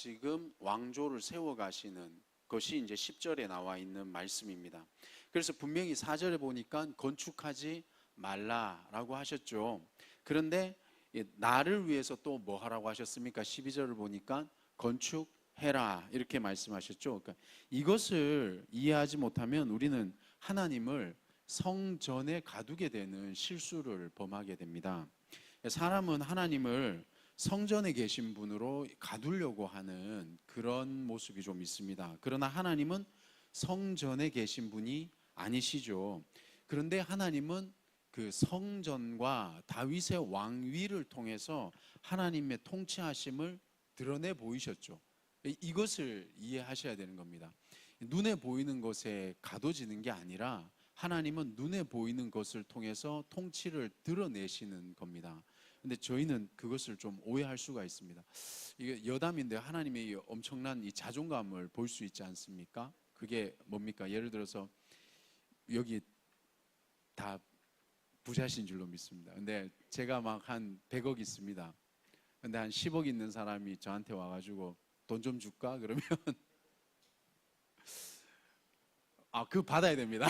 지금 왕조를 세워가시는 것이 이제 10절에 나와 있는 말씀입니다. 그래서 분명히 4절에 보니까 건축하지 말라라고 하셨죠. 그런데 나를 위해서 또 뭐 하라고 하셨습니까? 12절을 보니까 건축해라 이렇게 말씀하셨죠. 그러니까 이것을 이해하지 못하면 우리는 하나님을 성전에 가두게 되는 실수를 범하게 됩니다. 사람은 하나님을 성전에 계신 분으로 가두려고 하는 그런 모습이 좀 있습니다. 그러나 하나님은 성전에 계신 분이 아니시죠. 그런데 하나님은 그 성전과 다윗의 왕위를 통해서 하나님의 통치하심을 드러내 보이셨죠. 이것을 이해하셔야 되는 겁니다. 눈에 보이는 것에 가둬지는 게 아니라 하나님은 눈에 보이는 것을 통해서 통치를 드러내시는 겁니다. 근데 저희는 그것을 좀 오해할 수가 있습니다. 이게 여담인데 하나님의 엄청난 이 자존감을 볼 수 있지 않습니까? 그게 뭡니까? 예를 들어서 여기 다 부자신 줄로 믿습니다. 근데 제가 막 한 100억 있습니다. 근데 한 10억 있는 사람이 저한테 와가지고 돈 좀 줄까? 그러면 그거 받아야 됩니다.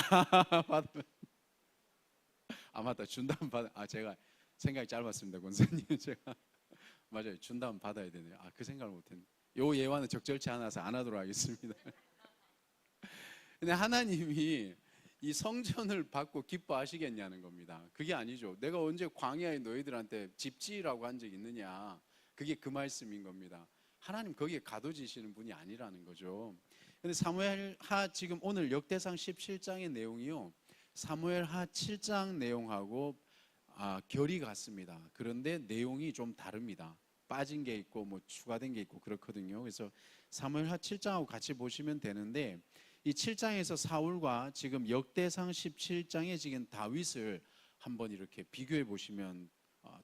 맞다. 준다면 받아. 제가 생각이 짧았습니다, 권사님. 제가 맞아요. 준다면 받아야 되네요. 그 생각을 못했네. 요 예화는 적절치 않아서 안 하도록 하겠습니다. 근데 하나님이 이 성전을 받고 기뻐하시겠냐는 겁니다. 그게 아니죠. 내가 언제 광야에 너희들한테 집 지으라고 한 적 있느냐. 그게 그 말씀인 겁니다. 하나님 거기에 가둬지시는 분이 아니라는 거죠. 근데 사무엘하 지금 오늘 역대상 17장의 내용이요, 사무엘하 7장 내용하고 결이 같습니다. 그런데 내용이 좀 다릅니다. 빠진 게 있고 뭐 추가된 게 있고 그렇거든요. 그래서 사무엘하 7장하고 같이 보시면 되는데, 이 7장에서 사울과 지금 역대상 17장에 지금 다윗을 한번 이렇게 비교해 보시면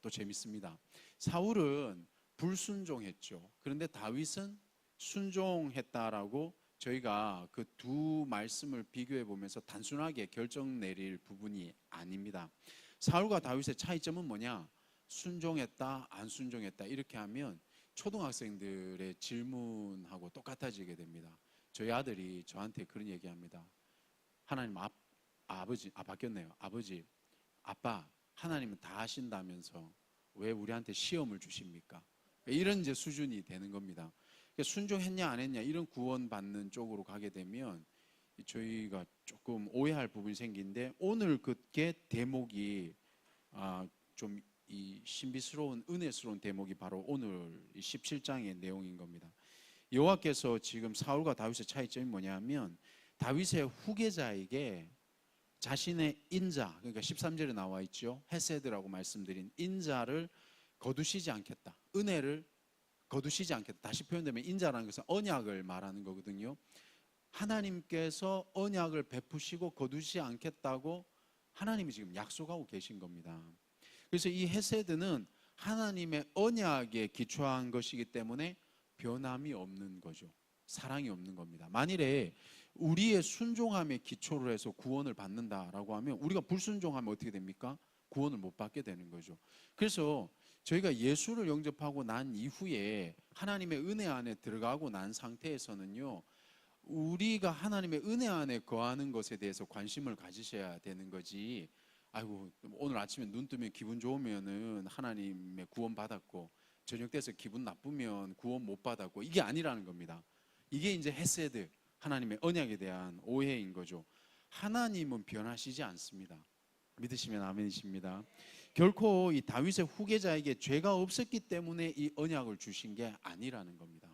또 재밌습니다. 사울은 불순종했죠. 그런데 다윗은 순종했다라고 저희가 그 두 말씀을 비교해 보면서 단순하게 결정 내릴 부분이 아닙니다. 사울과 다윗의 차이점은 뭐냐? 순종했다, 안 순종했다 이렇게 하면 초등학생들의 질문하고 똑같아지게 됩니다. 저희 아들이 저한테 그런 얘기합니다. 하나님 아버지 바뀌었네요. 아버지, 아빠, 하나님은 다 하신다면서 왜 우리한테 시험을 주십니까? 이런 이제 수준이 되는 겁니다. 순종했냐 안 했냐 이런 구원받는 쪽으로 가게 되면 저희가 조금 오해할 부분이 생기는데, 오늘 그게 대목이 좀 이 신비스러운 은혜스러운 대목이 바로 오늘 17장의 내용인 겁니다. 여호와께서 지금 사울과 다윗의 차이점이 뭐냐면, 다윗의 후계자에게 자신의 인자, 그러니까 13절에 나와 있죠, 헤세드라고 말씀드린 인자를 거두시지 않겠다, 은혜를 거두시지 않겠다. 다시 표현되면 인자라는 것은 언약을 말하는 거거든요. 하나님께서 언약을 베푸시고 거두시지 않겠다고 하나님이 지금 약속하고 계신 겁니다. 그래서 이 헤세드는 하나님의 언약에 기초한 것이기 때문에 변함이 없는 거죠. 사랑이 없는 겁니다. 만일에 우리의 순종함에 기초를 해서 구원을 받는다라고 하면, 우리가 불순종하면 어떻게 됩니까? 구원을 못 받게 되는 거죠. 그래서 저희가 예수를 영접하고 난 이후에 하나님의 은혜 안에 들어가고 난 상태에서는요, 우리가 하나님의 은혜 안에 거하는 것에 대해서 관심을 가지셔야 되는 거지, 아이고 오늘 아침에 눈 뜨면 기분 좋으면은 하나님의 구원 받았고 저녁 때서 기분 나쁘면 구원 못 받았고, 이게 아니라는 겁니다. 이게 이제 헤세드, 하나님의 언약에 대한 오해인 거죠. 하나님은 변하시지 않습니다. 믿으시면 아멘이십니다. 결코 이 다윗의 후계자에게 죄가 없었기 때문에 이 언약을 주신 게 아니라는 겁니다.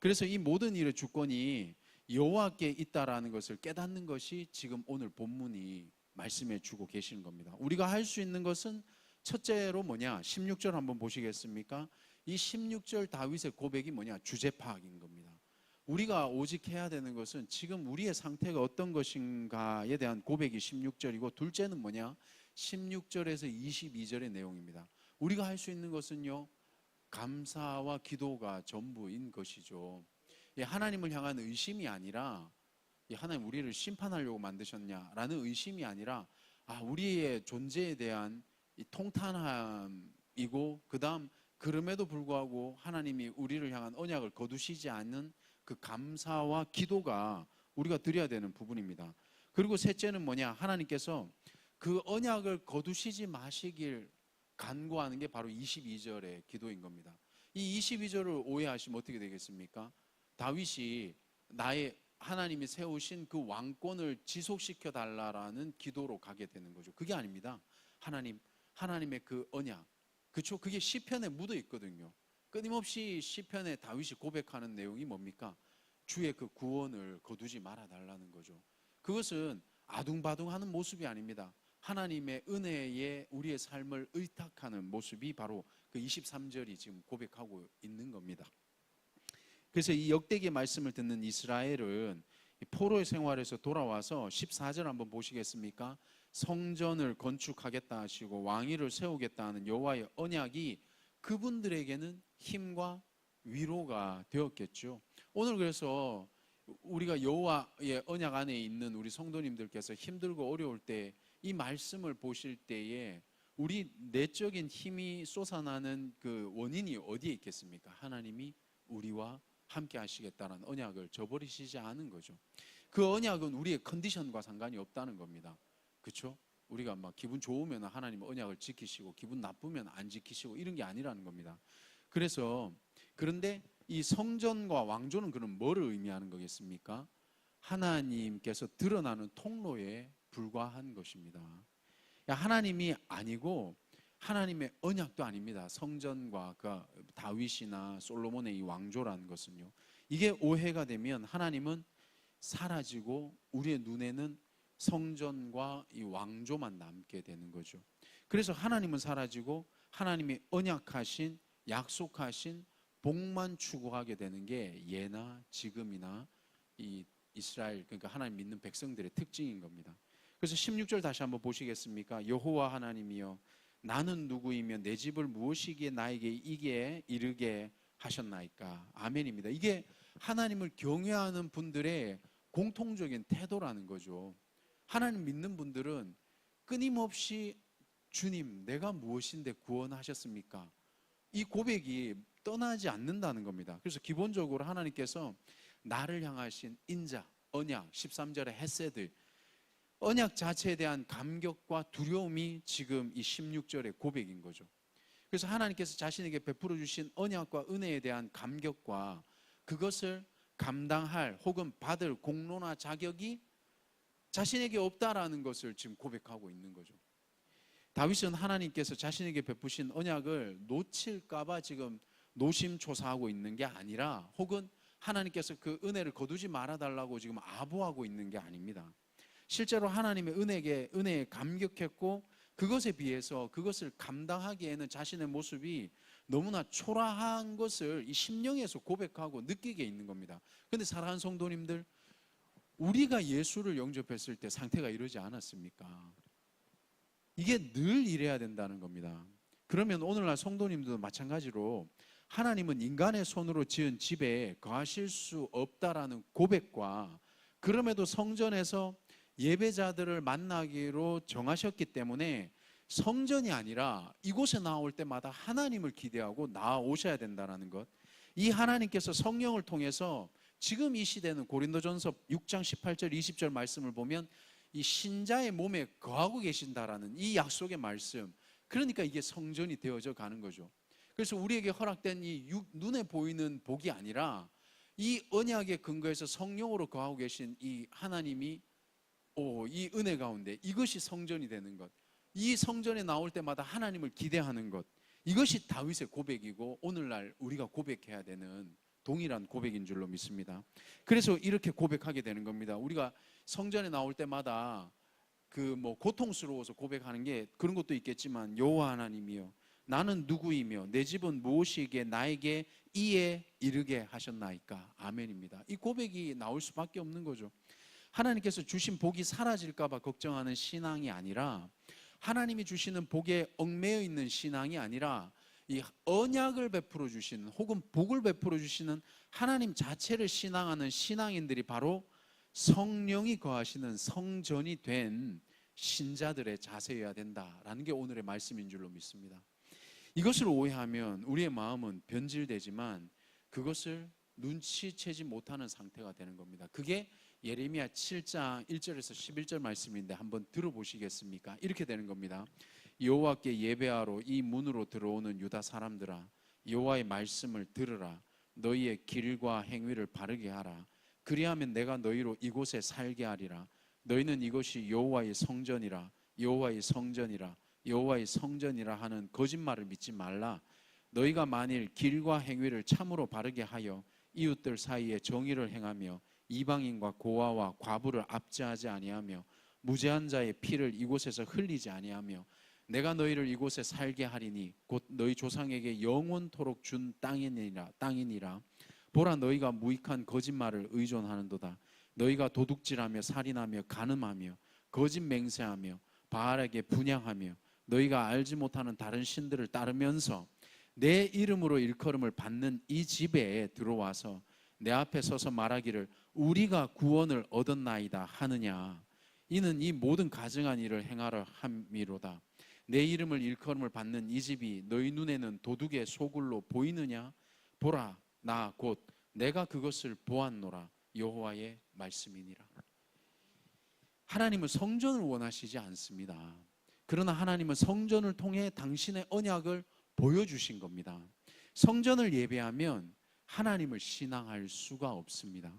그래서 이 모든 일의 주권이 여호와께 있다라는 것을 깨닫는 것이 지금 오늘 본문이 말씀해 주고 계시는 겁니다. 우리가 할 수 있는 것은 첫째로 뭐냐? 16절 한번 보시겠습니까? 이 16절 다윗의 고백이 뭐냐? 주제 파악인 겁니다. 우리가 오직 해야 되는 것은 지금 우리의 상태가 어떤 것인가에 대한 고백이 16절이고, 둘째는 뭐냐? 16절에서 22절의 내용입니다. 우리가 할 수 있는 것은요, 감사와 기도가 전부인 것이죠. 하나님을 향한 의심이 아니라, 하나님 우리를 심판하려고 만드셨냐라는 의심이 아니라, 우리의 존재에 대한 이 통탄함이고, 그 다음 그럼에도 불구하고 하나님이 우리를 향한 언약을 거두시지 않는 그 감사와 기도가 우리가 드려야 되는 부분입니다. 그리고 셋째는 뭐냐? 하나님께서 그 언약을 거두시지 마시길 간구하는 게 바로 22절의 기도인 겁니다. 이 22절을 오해하시면 어떻게 되겠습니까? 다윗이 나의 하나님이 세우신 그 왕권을 지속시켜 달라라는 기도로 가게 되는 거죠. 그게 아닙니다. 하나님의 그 언약, 그렇죠? 그게 시편에 묻어 있거든요. 끊임없이 시편에 다윗이 고백하는 내용이 뭡니까? 주의 그 구원을 거두지 말아 달라는 거죠. 그것은 아둥바둥하는 모습이 아닙니다. 하나님의 은혜에 우리의 삶을 의탁하는 모습이 바로 그 23절이 지금 고백하고 있는 겁니다. 그래서 이 역대기의 말씀을 듣는 이스라엘은 포로의 생활에서 돌아와서 14절 한번 보시겠습니까? 성전을 건축하겠다 하시고 왕위를 세우겠다 하는 여호와의 언약이 그분들에게는 힘과 위로가 되었겠죠. 오늘 그래서 우리가 여호와의 언약 안에 있는 우리 성도님들께서 힘들고 어려울 때 이 말씀을 보실 때에 우리 내적인 힘이 솟아나는 그 원인이 어디에 있겠습니까? 하나님이 우리와 함께 하시겠다는 언약을 저버리시지 않은 거죠. 그 언약은 우리의 컨디션과 상관이 없다는 겁니다. 그렇죠? 우리가 막 기분 좋으면 하나님 언약을 지키시고 기분 나쁘면 안 지키시고 이런 게 아니라는 겁니다. 그런데 이 성전과 왕조는 그럼 뭐를 의미하는 거겠습니까? 하나님께서 드러나는 통로에 불과한 것입니다. 하나님이 아니고 하나님의 언약도 아닙니다. 성전과 그 다윗이나 솔로몬의 이 왕조라는 것은요. 이게 오해가 되면 하나님은 사라지고 우리의 눈에는 성전과 이 왕조만 남게 되는 거죠. 그래서 하나님은 사라지고 하나님이 언약하신 약속하신 복만 추구하게 되는 게 예나 지금이나 이 이스라엘, 그러니까 하나님 믿는 백성들의 특징인 겁니다. 그래서 16절 다시 한번 보시겠습니까? 여호와 하나님이여 나는 누구이며 내 집을 무엇이기에 나에게 이게 이르게 하셨나이까? 아멘입니다. 이게 하나님을 경외하는 분들의 공통적인 태도라는 거죠. 하나님 믿는 분들은 끊임없이 주님 내가 무엇인데 구원하셨습니까? 이 고백이 떠나지 않는다는 겁니다. 그래서 기본적으로 하나님께서 나를 향하신 인자, 언약, 13절의 헤세드, 언약 자체에 대한 감격과 두려움이 지금 이 16절의 고백인 거죠. 그래서 하나님께서 자신에게 베풀어 주신 언약과 은혜에 대한 감격과 그것을 감당할 혹은 받을 공로나 자격이 자신에게 없다라는 것을 지금 고백하고 있는 거죠. 다윗은 하나님께서 자신에게 베푸신 언약을 놓칠까봐 지금 노심초사하고 있는 게 아니라 혹은 하나님께서 그 은혜를 거두지 말아달라고 지금 아부하고 있는 게 아닙니다. 실제로 하나님의 은혜에 감격했고 그것에 비해서 그것을 감당하기에는 자신의 모습이 너무나 초라한 것을 이 심령에서 고백하고 느끼게 있는 겁니다. 그런데 사랑하는 성도님들, 우리가 예수를 영접했을 때 상태가 이러지 않았습니까? 이게 늘 이래야 된다는 겁니다. 그러면 오늘날 성도님들도 마찬가지로 하나님은 인간의 손으로 지은 집에 거하실 수 없다라는 고백과 그럼에도 성전에서 예배자들을 만나기로 정하셨기 때문에 성전이 아니라 이곳에 나올 때마다 하나님을 기대하고 나아오셔야 된다는 것, 이 하나님께서 성령을 통해서 지금 이 시대는 고린도전서 6장 18절 20절 말씀을 보면 이 신자의 몸에 거하고 계신다라는 이 약속의 말씀, 그러니까 이게 성전이 되어져 가는 거죠. 그래서 우리에게 허락된 이 눈에 보이는 복이 아니라 이 언약의 근거에서 성령으로 거하고 계신 이 하나님이 이 은혜 가운데 이것이 성전이 되는 것, 이 성전에 나올 때마다 하나님을 기대하는 것, 이것이 다윗의 고백이고 오늘날 우리가 고백해야 되는 동일한 고백인 줄로 믿습니다. 그래서 이렇게 고백하게 되는 겁니다. 우리가 성전에 나올 때마다 고통스러워서 고백하는 게 그런 것도 있겠지만, 여호와 하나님이여 나는 누구이며 내 집은 무엇이기에 나에게 이에 이르게 하셨나이까? 아멘입니다. 이 고백이 나올 수밖에 없는 거죠. 하나님께서 주신 복이 사라질까 봐 걱정하는 신앙이 아니라, 하나님이 주시는 복에 얽매여 있는 신앙이 아니라, 이 언약을 베풀어 주시는 혹은 복을 베풀어 주시는 하나님 자체를 신앙하는 신앙인들이 바로 성령이 거하시는 성전이 된 신자들의 자세여야 된다라는 게 오늘의 말씀인 줄로 믿습니다. 이것을 오해하면 우리의 마음은 변질되지만 그것을 눈치채지 못하는 상태가 되는 겁니다. 그게 예레미야 7장 1절에서 11절 말씀인데 한번 들어보시겠습니까? 이렇게 되는 겁니다. 여호와께 예배하러 이 문으로 들어오는 유다 사람들아, 여호와의 말씀을 들으라. 너희의 길과 행위를 바르게 하라. 그리하면 내가 너희로 이곳에 살게 하리라. 너희는 이것이 여호와의 성전이라, 여호와의 성전이라, 여호와의 성전이라 하는 거짓말을 믿지 말라. 너희가 만일 길과 행위를 참으로 바르게 하여 이웃들 사이에 정의를 행하며 이방인과 고아와 과부를 압제하지 아니하며 무죄한 자의 피를 이곳에서 흘리지 아니하며 내가 너희를 이곳에 살게 하리니 곧 너희 조상에게 영원토록 준 땅이니라. 보라, 너희가 무익한 거짓말을 의존하는도다. 너희가 도둑질하며 살인하며 간음하며 거짓 맹세하며 바알에게 분향하며 너희가 알지 못하는 다른 신들을 따르면서 내 이름으로 일컬음을 받는 이 집에 들어와서 내 앞에 서서 말하기를 우리가 구원을 얻었나이다 하느냐. 이는 이 모든 가증한 일을 행하려 함이로다. 내 이름을 일컬음을 받는 이 집이 너희 눈에는 도둑의 소굴로 보이느냐? 보라, 나 곧 내가 그것을 보았노라. 여호와의 말씀이니라. 하나님은 성전을 원하시지 않습니다. 그러나 하나님은 성전을 통해 당신의 언약을 보여주신 겁니다. 성전을 예배하면 하나님을 신앙할 수가 없습니다.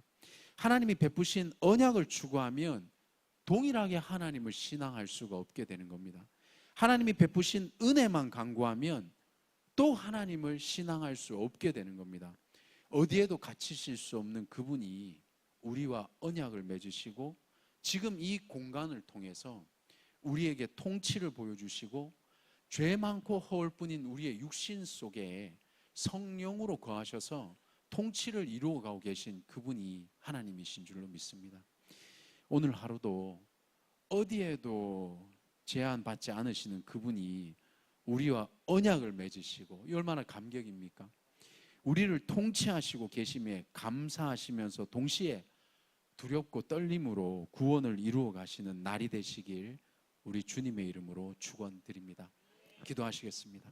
하나님이 베푸신 언약을 추구하면 동일하게 하나님을 신앙할 수가 없게 되는 겁니다. 하나님이 베푸신 은혜만 간구하면 또 하나님을 신앙할 수 없게 되는 겁니다. 어디에도 갇히실 수 없는 그분이 우리와 언약을 맺으시고 지금 이 공간을 통해서 우리에게 통치를 보여주시고 죄 많고 허울 뿐인 우리의 육신 속에 성령으로 거하셔서 통치를 이루어가고 계신 그분이 하나님이신 줄로 믿습니다. 오늘 하루도 어디에도 제한받지 않으시는 그분이 우리와 언약을 맺으시고 이 얼마나 감격입니까? 우리를 통치하시고 계심에 감사하시면서 동시에 두렵고 떨림으로 구원을 이루어 가시는 날이 되시길 우리 주님의 이름으로 축원드립니다. 기도하시겠습니다.